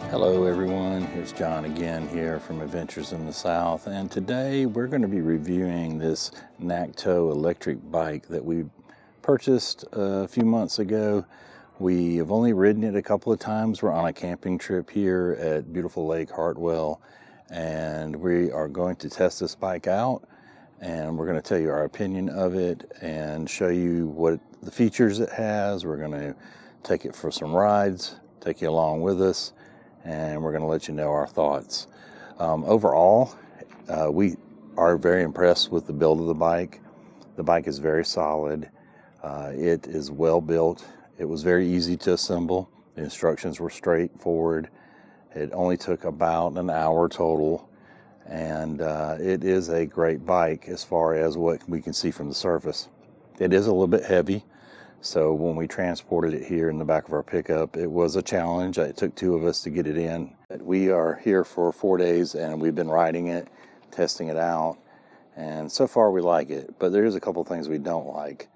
Hello everyone, it's John again here from Adventures in the South, and today we're going to be reviewing this Nakto electric bike that we purchased a few months ago. We have only ridden it a couple of times. We're on a camping trip here at beautiful Lake Hartwell, and we are going to test this bike out, and we're going to tell you our opinion of it and show you what the features it has. We're going to take it for some rides, take you along with us, and we're going to let you know our thoughts. Overall, we are very impressed with the build of the bike. The bike is very solid. It is well built. It was very easy to assemble. The instructions were straightforward. It only took about an hour total, and it is a great bike as far as what we can see from the surface. It is a little bit heavy. So when we transported it here in the back of our pickup, it was a challenge. It took two of us to get it in. We are here for 4 days and we've been riding it, testing it out, and so far we like it. But there's a couple things we don't like.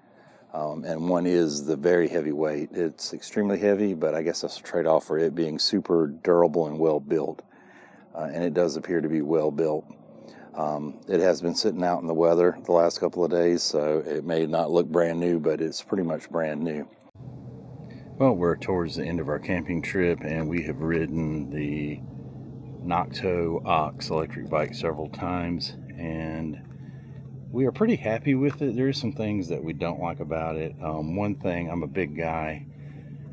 And one is the very heavy weight. It's extremely heavy, but I guess that's a trade-off for it being super durable and well built. And it does appear to be well built. It has been sitting out in the weather the last couple of days, so it may not look brand new, but it's pretty much brand new. Well, we're towards the end of our camping trip, and we have ridden the Nakto OX electric bike several times, and we are pretty happy with it. There are some things that we don't like about it. One thing, I'm a big guy,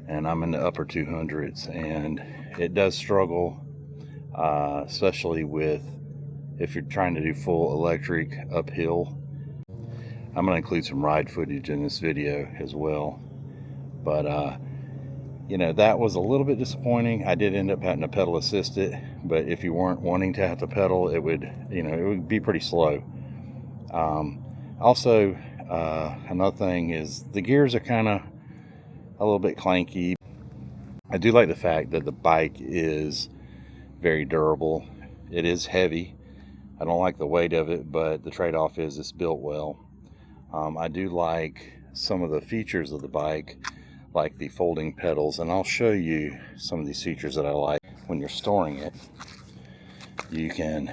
and I'm in the upper 200s, and it does struggle, especially with if you're trying to do full electric uphill. I'm going to include some ride footage in this video as well. But, that was a little bit disappointing. I did end up having to pedal assist it, but if you weren't wanting to have to pedal, it would be pretty slow. Also, another thing is the gears are kind of a little bit clanky. I do like the fact that the bike is very durable. It is heavy. I don't like the weight of it, but the trade-off is it's built well. I do like some of the features of the bike, like the folding pedals, and I'll show you some of these features that I like. When you're storing it, you can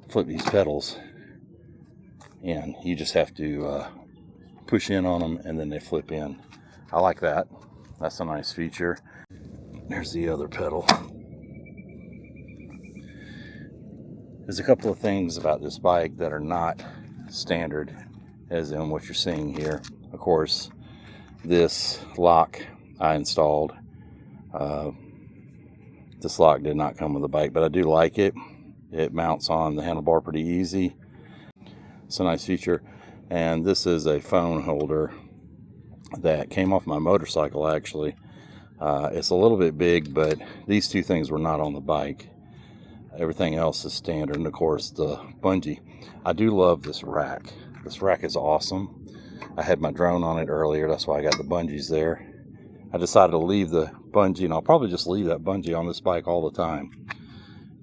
flip these pedals in. You just have to push in on them, and then they flip in. I like that. That's a nice feature. There's the other pedal. There's a couple of things about this bike that are not standard, as in what you're seeing here. Of course, this lock I installed. This lock did not come with the bike, but I do like it. It mounts on the handlebar pretty easy. It's a nice feature. And this is a phone holder that came off my motorcycle, actually. It's a little bit big, but these two things were not on the bike. Everything else is standard, and of course the bungee. I do love this rack. This rack is awesome. I had my drone on it earlier, that's why I got the bungees there. I decided to leave the bungee, and I'll probably just leave that bungee on this bike all the time,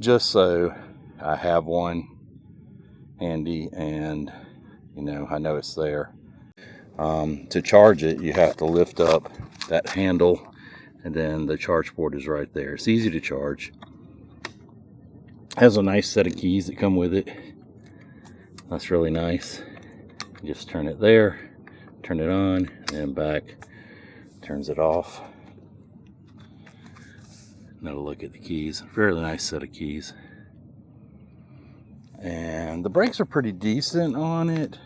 just so I have one handy, and I know it's there. To charge it, you have to lift up that handle, and then the charge port is right there. It's easy to charge. Has a nice set of keys that come with it. That's really nice. You just turn it there, turn it on, and back turns it off. Another look at the keys. Fairly nice set of keys. And the brakes are pretty decent on it.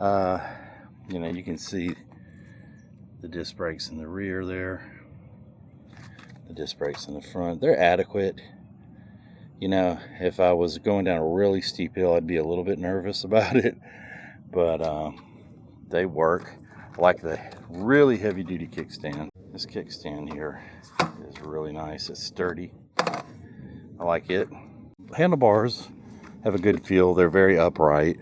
You can see the disc brakes in the rear there. The disc brakes in the front. They're adequate. If I was going down a really steep hill, I'd be a little bit nervous about it, but they work. I like the really heavy-duty kickstand. This kickstand here is really nice. It's sturdy. I like it. Handlebars have a good feel. They're very upright.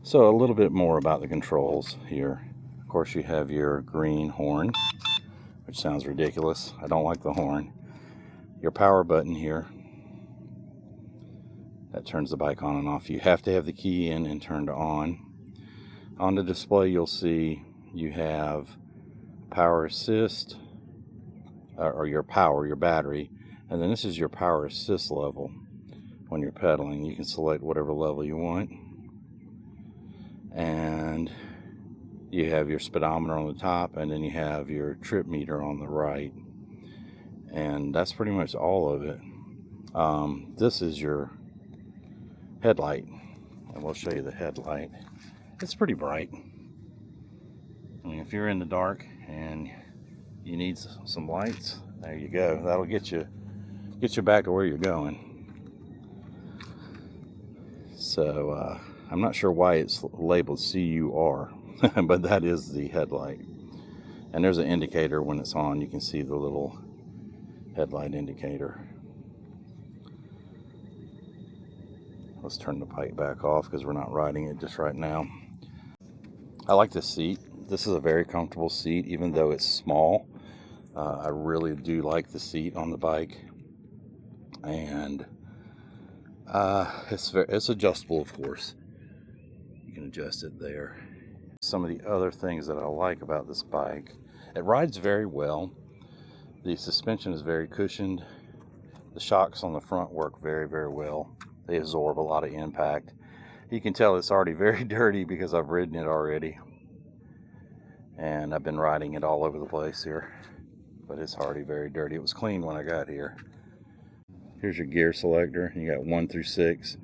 So a little bit more about the controls here. Of course, you have your green horn, which sounds ridiculous. I don't like the horn. Your power button here. That turns the bike on and off. You have to have the key in and turned on. On the display, you'll see you have power assist, or your power, your battery. And then this is your power assist level. When you're pedaling, you can select whatever level you want. And you have your speedometer on the top, and then you have your trip meter on the right. And that's pretty much all of it. This is your headlight, and we'll show you the headlight. It's pretty bright. I mean, if you're in the dark and you need some lights, there you go. That'll get you back to where you're going. So I'm not sure why it's labeled CUR, but that is the headlight. And there's an indicator when it's on. You can see the little headlight indicator. Let's turn the bike back off because we're not riding it just right now. I like this seat. This is a very comfortable seat, even though it's small. I really do like the seat on the bike. And it's adjustable, of course. You can adjust it there. Some of the other things that I like about this bike, it rides very well. The suspension is very cushioned. The shocks on the front work very, very well. They absorb a lot of impact. You can tell it's already very dirty because I've ridden it already. And I've been riding it all over the place here. But it's already very dirty. It was clean when I got here. Here's your gear selector. You got 1 through 6.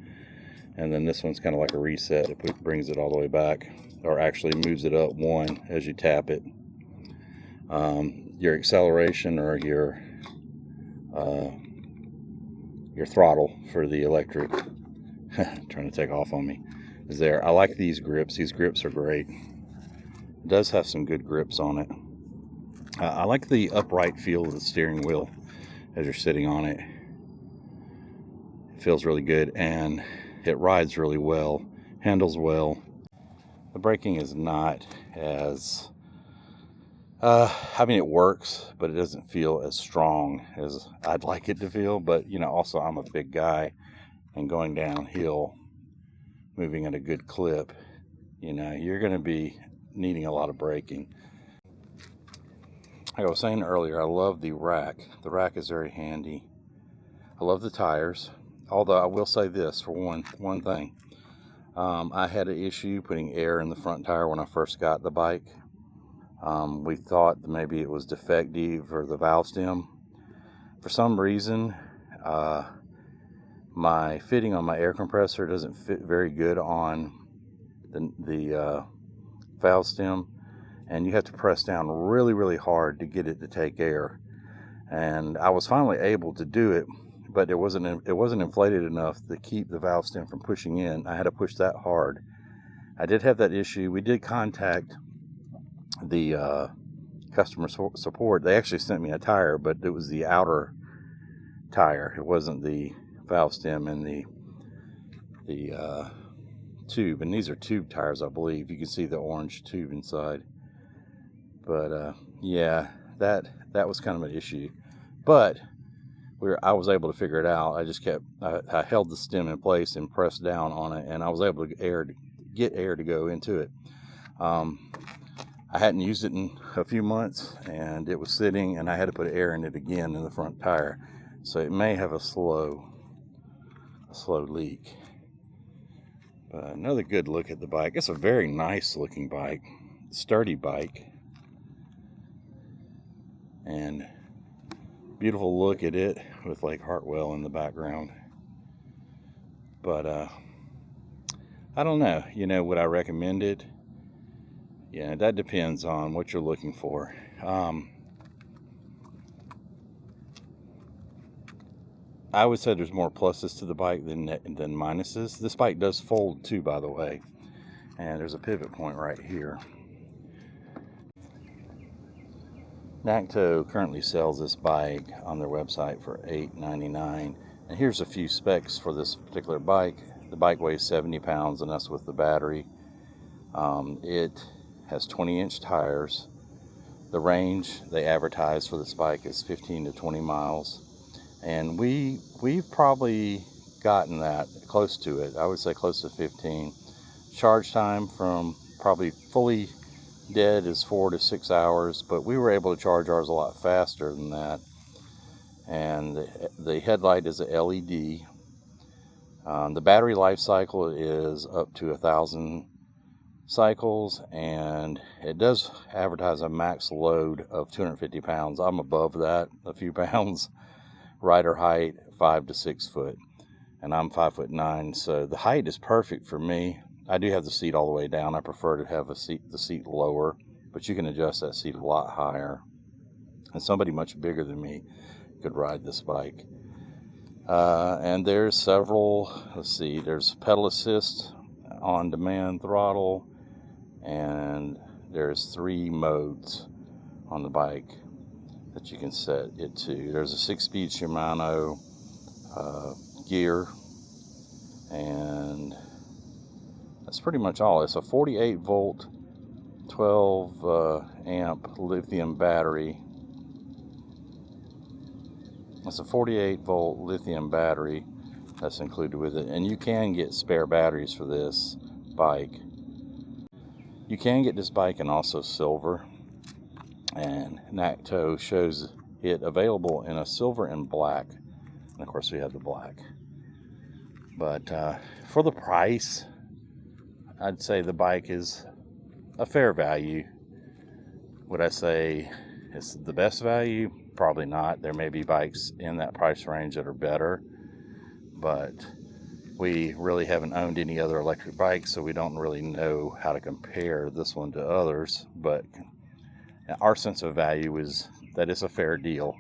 And then this one's kind of like a reset. It brings it all the way back. Or actually moves it up 1 as you tap it. Your acceleration or your throttle for the electric, trying to take off on me, is there. I like these grips. These grips are great. It does have some good grips on it. I like the upright feel of the steering wheel as you're sitting on it. It feels really good, and it rides really well, handles well. The braking is not as I mean, it works, but it doesn't feel as strong as I'd like it to feel. But, you know, also I'm a big guy, and going downhill, moving at a good clip, you know, you're going to be needing a lot of braking. Like I was saying earlier, I love the rack. The rack is very handy. I love the tires. Although I will say this for one thing. I had an issue putting air in the front tire when I first got the bike. We thought that maybe it was defective or the valve stem. For some reason, my fitting on my air compressor doesn't fit very good on the valve stem, and you have to press down really, really hard to get it to take air. And I was finally able to do it, but it wasn't inflated enough to keep the valve stem from pushing in. I had to push that hard. I did have that issue. We did contact the customer support. They actually sent me a tire, but it was the outer tire. It wasn't the valve stem and the tube. And these are tube tires, I believe. You can see the orange tube inside. But yeah, that was kind of an issue. But I was able to figure it out. I held the stem in place and pressed down on it, and I was able to get air to go into it. I hadn't used it in a few months, and it was sitting, and I had to put air in it again in the front tire. So it may have a slow leak. But another good look at the bike. It's a very nice looking bike, sturdy bike, and beautiful look at it with Lake Hartwell in the background. But I don't know, you know, would I recommend it? Yeah, that depends on what you're looking for. I would say there's more pluses to the bike than minuses. This bike does fold too, by the way. And there's a pivot point right here. Nakto currently sells this bike on their website for $8.99. And here's a few specs for this particular bike. The bike weighs 70 pounds, and that's with the battery. It has 20-inch tires. The range they advertise for this bike is 15 to 20 miles. And we've probably gotten that close to it. I would say close to 15. Charge time from probably fully dead is 4 to 6 hours, but we were able to charge ours a lot faster than that. And the headlight is a LED. The battery life cycle is up to 1,000 cycles, and it does advertise a max load of 250 pounds. I'm above that a few pounds. Rider height 5 to 6 foot, and I'm 5'9", so the height is perfect for me. I do have the seat all the way down. I prefer to have the seat lower, but you can adjust that seat a lot higher, and somebody much bigger than me could ride this bike. And there's several, there's pedal assist, on demand throttle, and there's 3 modes on the bike that you can set it to. There's a 6-speed Shimano gear, and that's pretty much all. It's a 48 volt 12 amp lithium battery. It's a 48 volt lithium battery that's included with it, and you can get spare batteries for this bike. You can get this bike in also silver, and Nakto shows it available in a silver and black, and of course we have the black. But for the price, I'd say the bike is a fair value. Would I say it's the best value? Probably not. There may be bikes in that price range that are better, but we really haven't owned any other electric bikes, so we don't really know how to compare this one to others. But our sense of value is that it's a fair deal.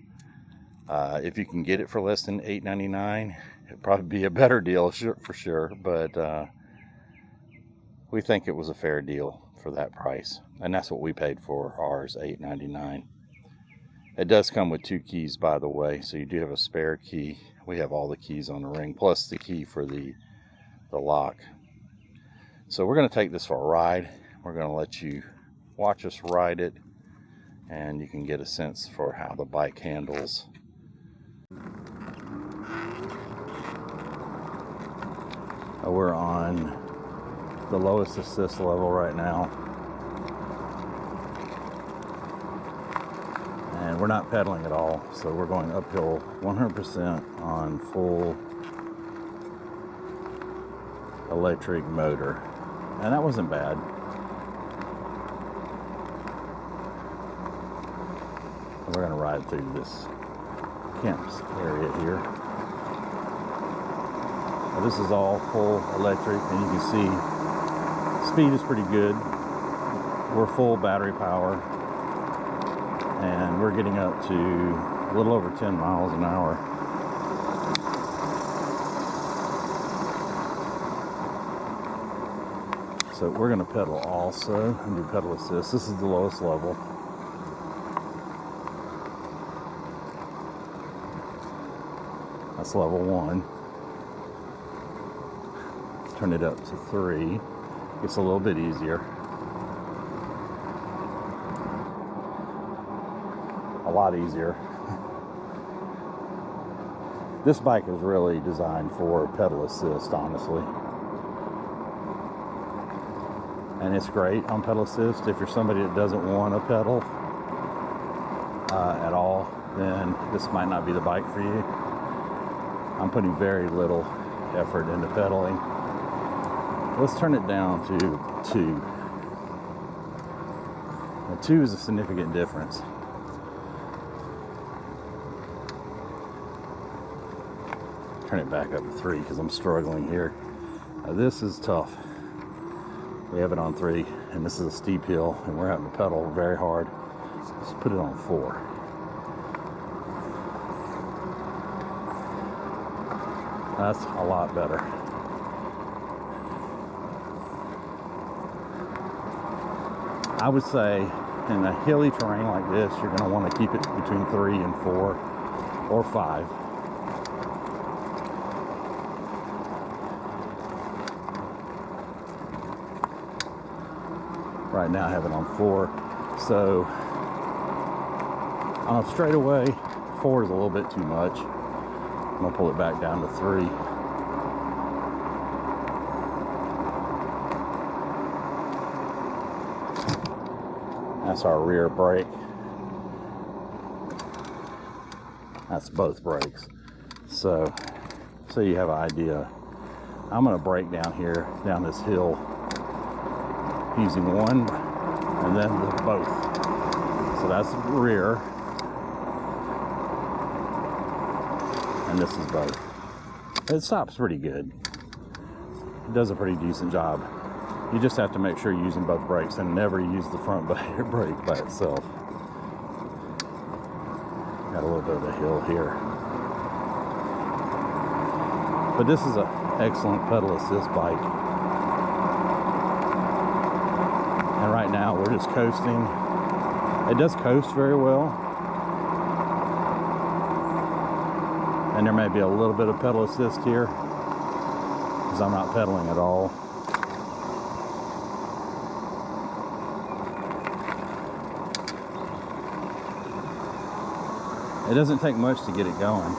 If you can get it for less than $8.99, it'd probably be a better deal for sure, but we think it was a fair deal for that price, and that's what we paid for ours, $8.99. It does come with 2 keys, by the way, so you do have a spare key. We have all the keys on the ring, plus the key for the lock. So we're going to take this for a ride. We're going to let you watch us ride it, and you can get a sense for how the bike handles. We're on the lowest assist level right now, and we're not pedaling at all, so we're going uphill 100% on full electric motor, and that wasn't bad. We're going to ride through this camp area here. Now, this is all full electric, and you can see speed is pretty good. We're full battery power, and we're getting up to a little over 10 miles an hour. So we're going to pedal also and do pedal assist. This is the lowest level. That's level 1. Turn it up to 3. Gets a little bit easier. A lot easier. This bike is really designed for pedal assist, honestly. And it's great on pedal assist. If you're somebody that doesn't want to pedal at all, then this might not be the bike for you. I'm putting very little effort into pedaling. Let's turn it down to 2. Now, 2 is a significant difference. Turn it back up to 3 because I'm struggling here. Now, this is tough. We have it on 3, and this is a steep hill, and we're having to pedal very hard. Let's put it on 4. That's a lot better. I would say in a hilly terrain like this, you're going to want to keep it between 3 and 4 or 5. Right now I have it on 4. So on a straightaway, 4 is a little bit too much. I'm going to pull it back down to 3. That's our rear brake. That's both brakes. So you have an idea. I'm gonna brake down here, down this hill, using one and then both. So that's the rear, and this is both. It stops pretty good. It does a pretty decent job. You just have to make sure you're using both brakes and never use the front brake by itself. Got a little bit of a hill here. But this is an excellent pedal assist bike. And right now we're just coasting. It does coast very well. And there may be a little bit of pedal assist here because I'm not pedaling at all. It doesn't take much to get it going.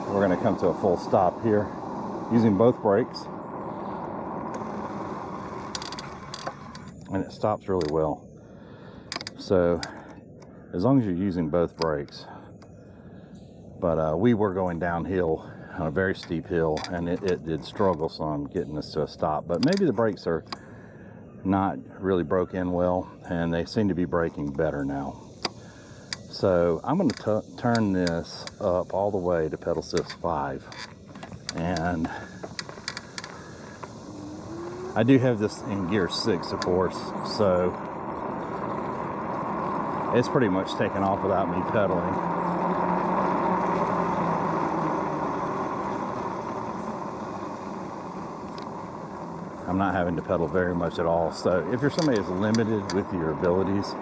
We're going to come to a full stop here using both brakes. And it stops really well. So as long as you're using both brakes. But we were going downhill on a very steep hill, and it did struggle some getting us to a stop. But maybe the brakes are not really broke in well, and they seem to be braking better now. So I'm going to turn this up all the way to pedal assist 5. And I do have this in gear 6, of course, so it's pretty much taken off without me pedaling. I'm not having to pedal very much at all. So if you're somebody who's limited with your abilities,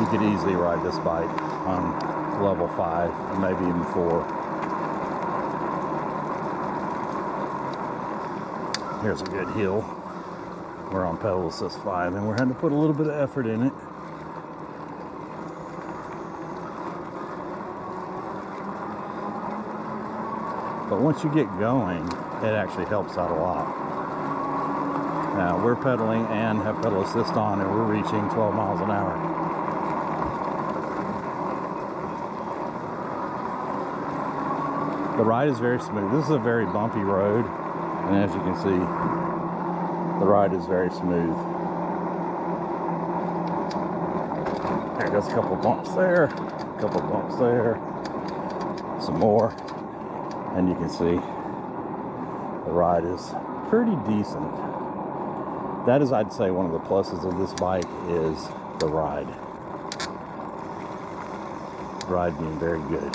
you could easily ride this bike on level 5, or maybe even 4. Here's a good hill. We're on pedal assist 5, and we're having to put a little bit of effort in it. But once you get going, it actually helps out a lot. Now, we're pedaling and have pedal assist on, and we're reaching 12 miles an hour. The ride is very smooth. This is a very bumpy road, and as you can see, the ride is very smooth. There goes a couple bumps there, a couple bumps there, some more, and you can see the ride is pretty decent. That is, I'd say, one of the pluses of this bike is the ride. The ride being very good.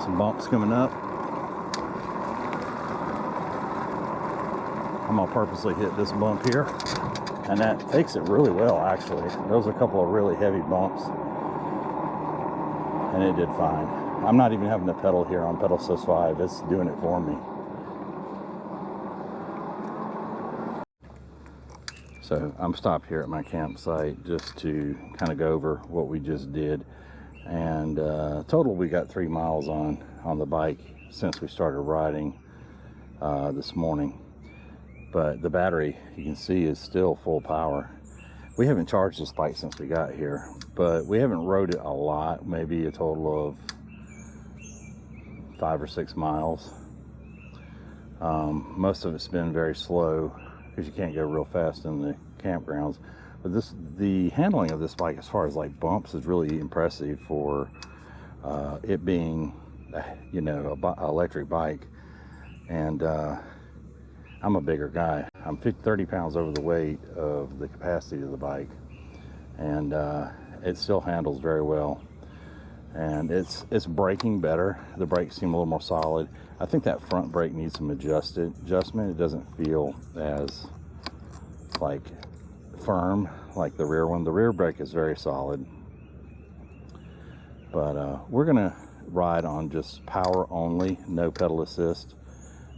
Some bumps coming up. I'm gonna purposely hit this bump here, and that takes it really well, actually. Those are a couple of really heavy bumps, and it did fine. I'm not even having to pedal here on pedal assist 5. It's doing it for me. So I'm stopped here at my campsite just to kind of go over what we just did. And total we got 3 miles on the bike since we started riding this morning. But the battery, you can see, is still full power. We haven't charged this bike since we got here, but we haven't rode it a lot, maybe a total of 5 or 6 miles. Most of it's been very slow because you can't go real fast in the campgrounds. But the handling of this bike, as far as like bumps, is really impressive for it being, you know, an electric bike. And I'm a bigger guy. I'm 30 pounds over the weight of the capacity of the bike, and it still handles very well. And it's braking better. The brakes seem a little more solid. I think that front brake needs some adjustment. It doesn't feel as like firm like the rear one. The rear brake is very solid. But we're gonna ride on just power only, no pedal assist,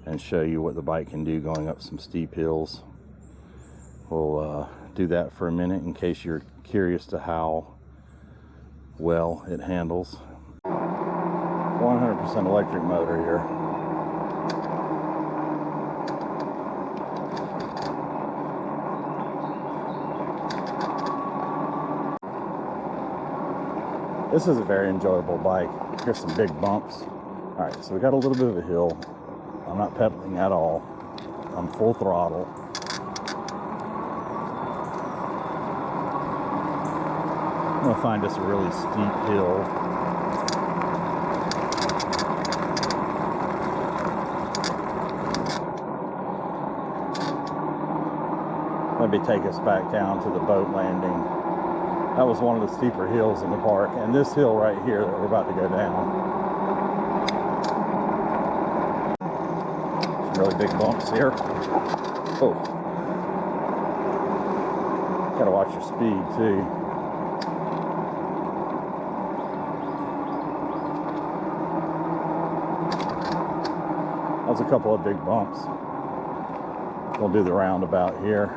and show you what the bike can do going up some steep hills. We'll do that for a minute in case you're curious to how well it handles. 100% electric motor here. This is a very enjoyable bike. Here's some big bumps. All right, so we got a little bit of a hill. I'm not pedaling at all. I'm full throttle. I'm gonna find us a really steep hill. Maybe take us back down to the boat landing. That was one of the steeper hills in the park, and this hill right here that we're about to go down. Some really big bumps here. Oh, gotta watch your speed too. That was a couple of big bumps. We'll do the roundabout here.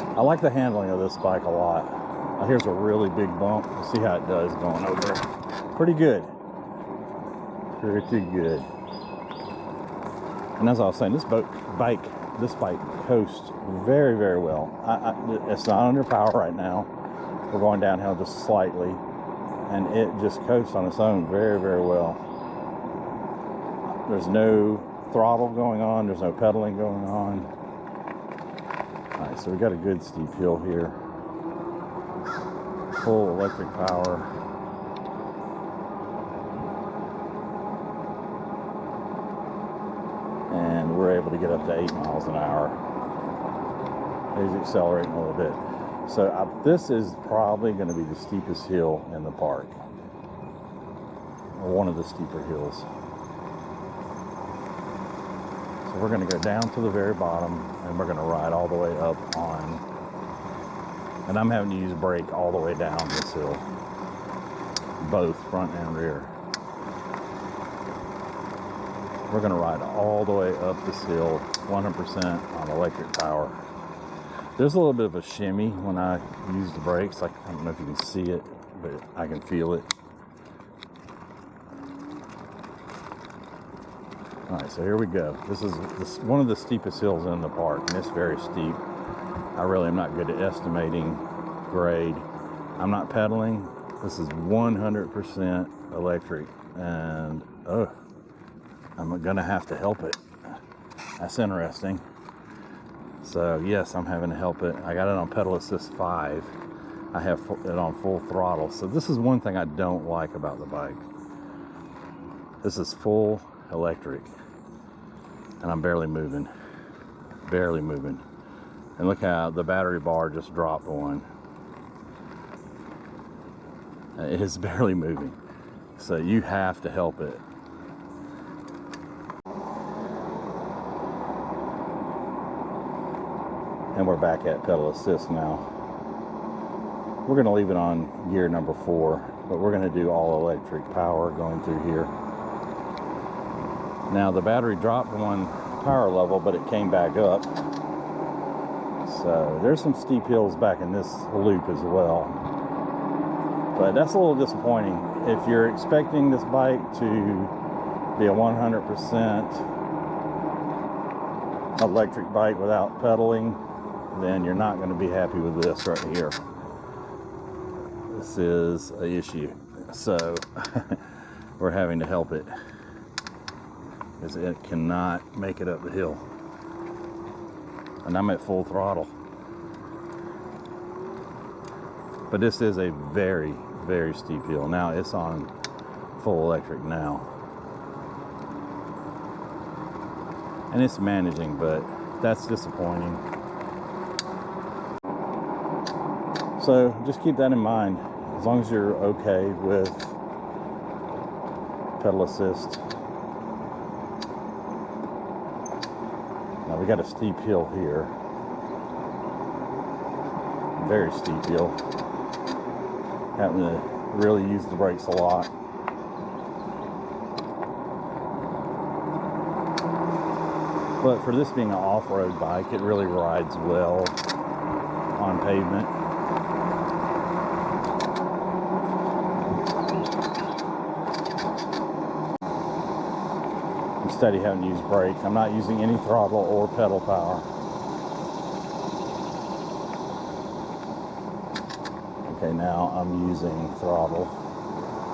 I like the handling of this bike a lot. Here's a really big bump. Let's see how it does going over. Pretty good. Pretty good. And as I was saying, this bike coasts very, very well. It's not under power right now. We're going downhill just slightly, and it just coasts on its own very, very well. There's no throttle going on. There's no pedaling going on. All right, so we got a good steep hill here. Full electric power. And we're able to get up to 8 miles an hour. He's accelerating a little bit. So this is probably going to be the steepest hill in the park. Or one of the steeper hills. So we're going to go down to the very bottom, and we're going to ride all the way up on, and I'm having to use brake all the way down this hill, both front and rear. We're going to ride all the way up this hill, 100% on electric power. There's a little bit of a shimmy when I use the brakes. I don't know if you can see it, but I can feel it. All right, so here we go. This is one of the steepest hills in the park, and it's very steep. I really am not good at estimating grade. I'm not pedaling. This is 100% electric, and I'm gonna have to help it. That's interesting. So yes, I'm having to help it. I got it on pedal assist 5. I have it on full throttle. So this is one thing I don't like about the bike. This is full electric, and I'm barely moving. And look how the battery bar just dropped one. It is barely moving. So you have to help it. And we're back at pedal assist now. We're going to leave it on gear number 4, but we're going to do all electric power going through here. Now the battery dropped one power level, but it came back up. So there's some steep hills back in this loop as well. But that's a little disappointing. If you're expecting this bike to be a 100% electric bike without pedaling, then you're not going to be happy with this right here. This is an issue. So we're having to help it, because it cannot make it up the hill. And I'm at full throttle. But this is a very, very steep hill. Now it's on full electric now. And it's managing, but that's disappointing. So just keep that in mind. As long as you're okay with pedal assist. Now we got a steep hill here. Very steep hill. Having to really use the brakes a lot. But for this being an off-road bike, it really rides well on pavement. I'm steady having to use brakes. I'm not using any throttle or pedal power. now I'm using throttle,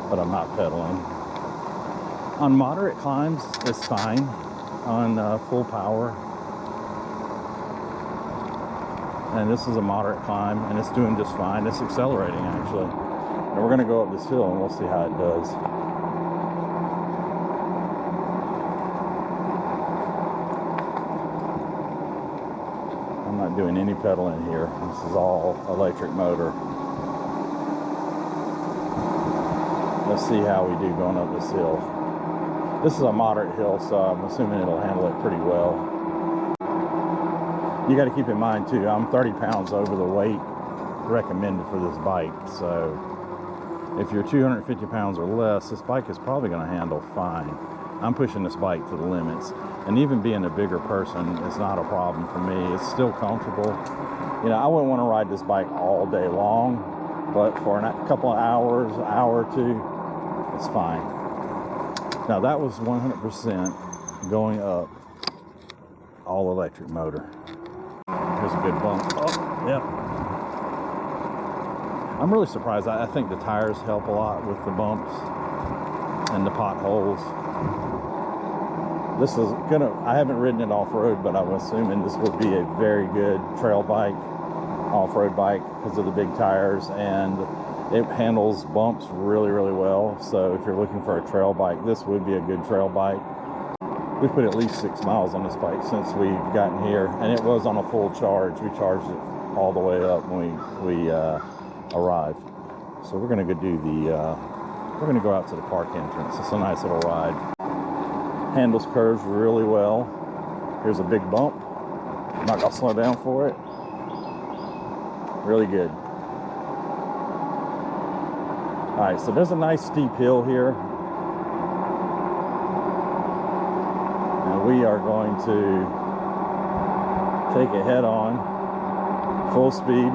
but I'm not pedaling. On moderate climbs, it's fine. On full power, and this is a moderate climb, and it's doing just fine. It's accelerating, actually. And we're going to go up this hill, and we'll see how it does. I'm not doing any pedaling here. This is all electric motor. Let's see how we do going up this hill. This is a moderate hill, so I'm assuming it'll handle it pretty well. You got to keep in mind too, I'm 30 pounds over the weight recommended for this bike. So if you're 250 pounds or less, this bike is probably going to handle fine. I'm pushing this bike to the limits, and even being a bigger person is not a problem for me. It's still comfortable. You know, I wouldn't want to ride this bike all day long, but for a couple of hours, an hour or two, it's fine. Now that was 100% going up, all electric motor. Here's a good bump. Oh, yep. I'm really surprised. I think the tires help a lot with the bumps and the potholes. This is I haven't ridden it off-road, but I'm assuming this would be a very good trail bike, off-road bike, because of the big tires, and it handles bumps really, really well. So if you're looking for a trail bike, this would be a good trail bike. We put at least 6 miles on this bike since we've gotten here, and it was on a full charge. We charged it all the way up when we arrived. So we're gonna go do we're gonna go out to the park entrance. It's a nice little ride. Handles curves really well. Here's a big bump. I'm not gonna slow down for it. Really good. All right, so there's a nice steep hill here. And we are going to take it head on, full speed.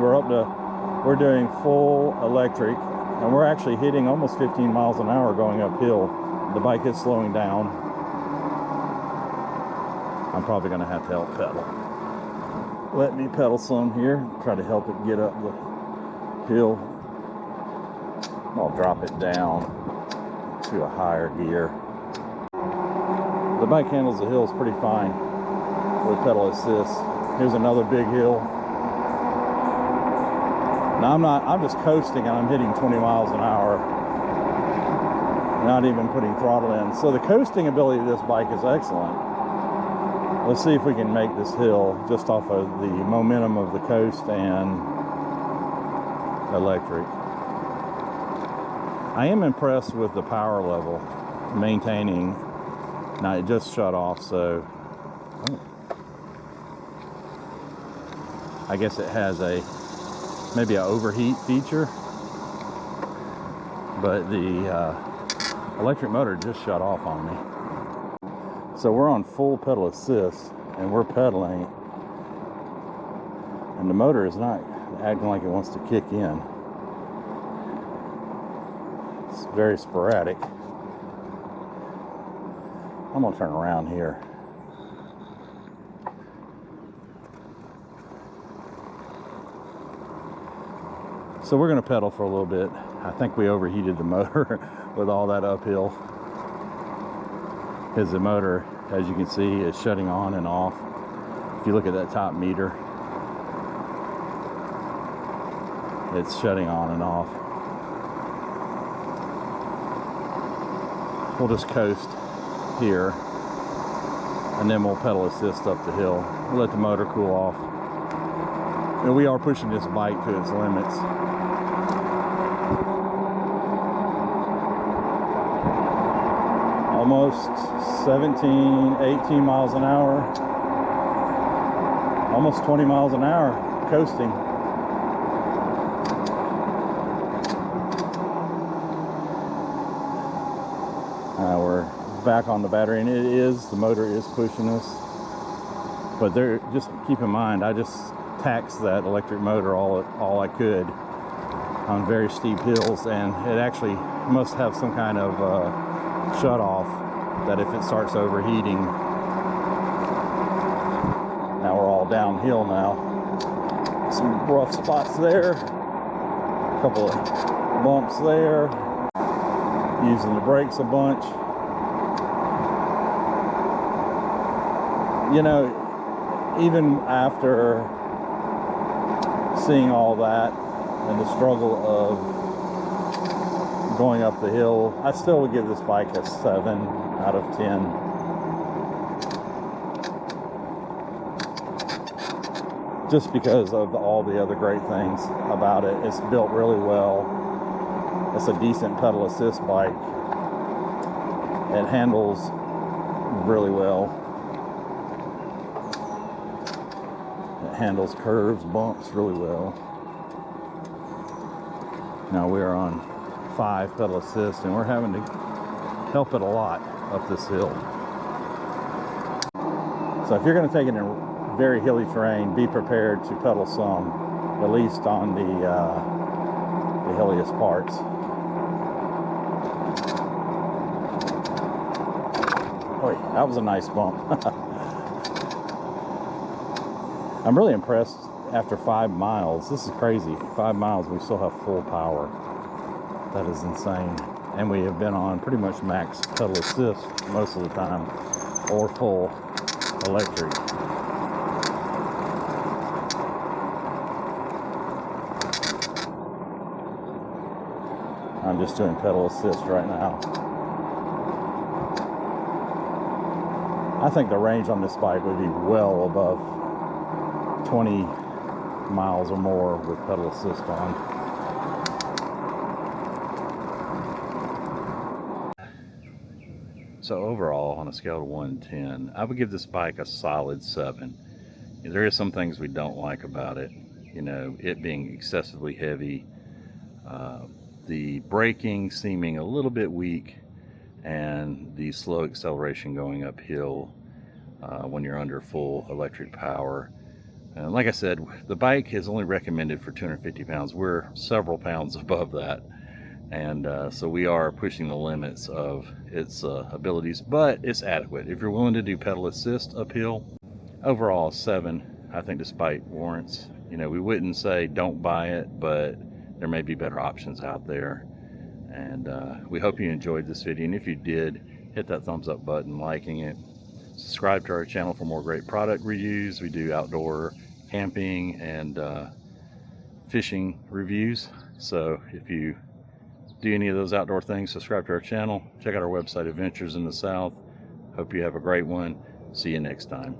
We're doing full electric, and we're actually hitting almost 15 miles an hour going uphill. The bike is slowing down. I'm probably gonna have to help pedal. Let me pedal some here, try to help it get up the hill. I'll drop it down to a higher gear. The bike handles the hills pretty fine with pedal assist. Here's another big hill. Now I'm just coasting, and I'm hitting 20 miles an hour. Not even putting throttle in. So the coasting ability of this bike is excellent. Let's see if we can make this hill just off of the momentum of the coast and electric. I am impressed with the power level, maintaining. Now it just shut off, so I guess it has maybe an overheat feature, but the electric motor just shut off on me. So we're on full pedal assist, and we're pedaling, and the motor is not acting like it wants to kick in. It's very sporadic. I'm gonna turn around here. So we're gonna pedal for a little bit. I think we overheated the motor with all that uphill, because the motor, as you can see, is shutting on and off. If you look at that top meter, it's shutting on and off. We'll just coast here, and then we'll pedal assist up the hill. We'll let the motor cool off. And we are pushing this bike to its limits. Almost 17, 18 miles an hour. Almost 20 miles an hour coasting. We're back on the battery, and the motor is pushing us. But just keep in mind, I just taxed that electric motor all I could on very steep hills, and it actually must have some kind of shut off that if it starts overheating. Now we're all downhill now. Some rough spots there. A couple of bumps there, using the brakes a bunch. You know, even after seeing all that and the struggle of going up the hill, I still would give this bike a 7 out of 10. Just because of all the other great things about it. It's built really well. It's a decent pedal assist bike. It handles really well. It handles curves, bumps really well. Now we're on 5 pedal assist and we're having to help it a lot up this hill. So if you're going to take it in very hilly terrain, be prepared to pedal some, at least on the hilliest parts. Oh, that was a nice bump. I'm really impressed after 5 miles. This is crazy. 5 miles, we still have full power. That is insane. And we have been on pretty much max pedal assist most of the time, or full electric. I'm just doing pedal assist right now. I think the range on this bike would be well above 20 miles or more with pedal assist on. So overall, on a scale of 1 to 10, I would give this bike a solid 7. There is some things we don't like about it. You know, it being excessively heavy, the braking seeming a little bit weak, and the slow acceleration going uphill when you're under full electric power. Like I said, the bike is only recommended for 250 pounds. We're several pounds above that. And so we are pushing the limits of its abilities, but it's adequate. If you're willing to do pedal assist uphill, overall 7, I think this bike warrants. You know, we wouldn't say don't buy it, but there may be better options out there. And we hope you enjoyed this video. And if you did, hit that thumbs up button, liking it. Subscribe to our channel for more great product reviews. We do outdoor camping and fishing reviews. So if you do any of those outdoor things, subscribe to our channel. Check out our website, Adventures in the South. Hope you have a great one. See you next time.